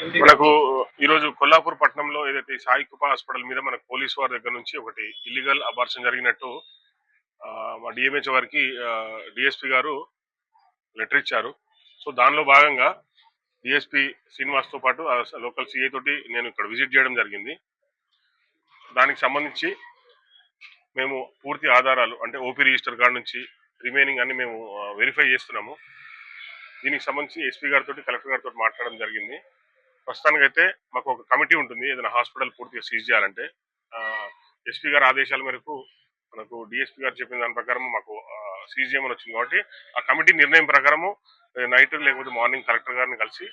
మనకు ఈరోజు కొల్లాపూర్ పట్టణంలో ఏదైతే సాయి కృప హాస్పిటల్ మీద మనకు పోలీసు వారి దగ్గర నుంచి ఒకటి ఇల్లీగల్ అబార్షన్ జరిగినట్టు మా డిఎంహెచ్ వారికి డిఎస్పీ గారు లెటర్ ఇచ్చారు. సో దానిలో భాగంగా డిఎస్పీ శ్రీనివాస్ తో పాటు లోకల్ సిఐ తోటి నేను ఇక్కడ విజిట్ చేయడం జరిగింది. దానికి సంబంధించి మేము పూర్తి ఆధారాలు అంటే ఓపీ రిజిస్టర్ కార్డు నుంచి రిమైనింగ్ అన్ని మేము వెరిఫై చేస్తున్నాము. దీనికి సంబంధించి ఎస్పీ గారితో కలెక్టర్ గారితో మాట్లాడడం జరిగింది. ప్రస్తుతానికైతే మాకు ఒక కమిటీ ఉంటుంది ఏదైనా హాస్పిటల్ పూర్తిగా సీజ్ చేయాలంటే. ఎస్పీ గారి ఆదేశాల మేరకు మనకు డిఎస్పీ గారు చెప్పిన దాని ప్రకారం మాకు సీజ్ చేయమని వచ్చింది కాబట్టి ఆ కమిటీ నిర్ణయం ప్రకారము నైట్ లేకపోతే మార్నింగ్ కలెక్టర్ గారిని కలిసి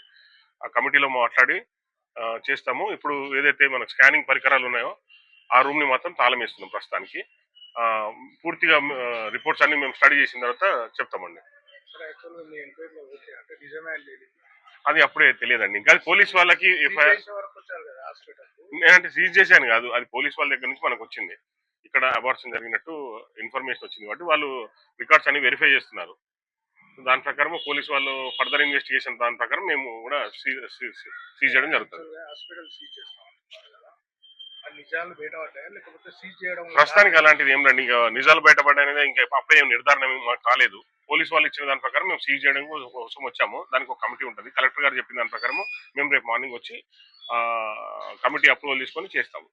ఆ కమిటీలో మాట్లాడి చేస్తాము. ఇప్పుడు ఏదైతే మనకు స్కానింగ్ పరికరాలు ఉన్నాయో ఆ రూమ్ ని మాత్రం తాళం వేస్తున్నాం ప్రస్తుతానికి. పూర్తిగా రిపోర్ట్స్ అన్ని మేము స్టడీ చేసిన తర్వాత చెప్తామండి. అది అప్పుడే తెలియదండి. ఇంకా పోలీస్ వాళ్ళకి నేనంటే సీజ్ చేశాను కాదు, అది పోలీస్ వాళ్ళ దగ్గర నుంచి మనకు వచ్చింది. ఇక్కడ అబార్షన్ జరిగినట్టు ఇన్ఫర్మేషన్ వచ్చింది కాబట్టి వాళ్ళు రికార్డ్స్ అన్ని వెరిఫై చేస్తున్నారు. దాని ప్రకారం పోలీస్ వాళ్ళు ఫర్దర్ ఇన్వెస్టిగేషన్ దాని ప్రకారం మేము కూడా సీజ్ చేయడం జరుగుతుంది. ప్రస్తుతానికి అలాంటిది ఏం రండి, ఇంకా నిజాలు బయటపడ్డాయనేది ఇంకా అప్పుడే నిర్ధారణ మాకు కాలేదు. పోలీసు వాళ్ళు ఇచ్చిన దాని ప్రకారం మేము సీజ్ చేయడం కోసం వచ్చాము. దానికి ఒక కమిటీ ఉంటుంది. కలెక్టర్ గారు చెప్పిన దాని ప్రకారం మేము రేపు మార్నింగ్ వచ్చి కమిటీ అప్రూవల్ తీసుకొని చేస్తాము.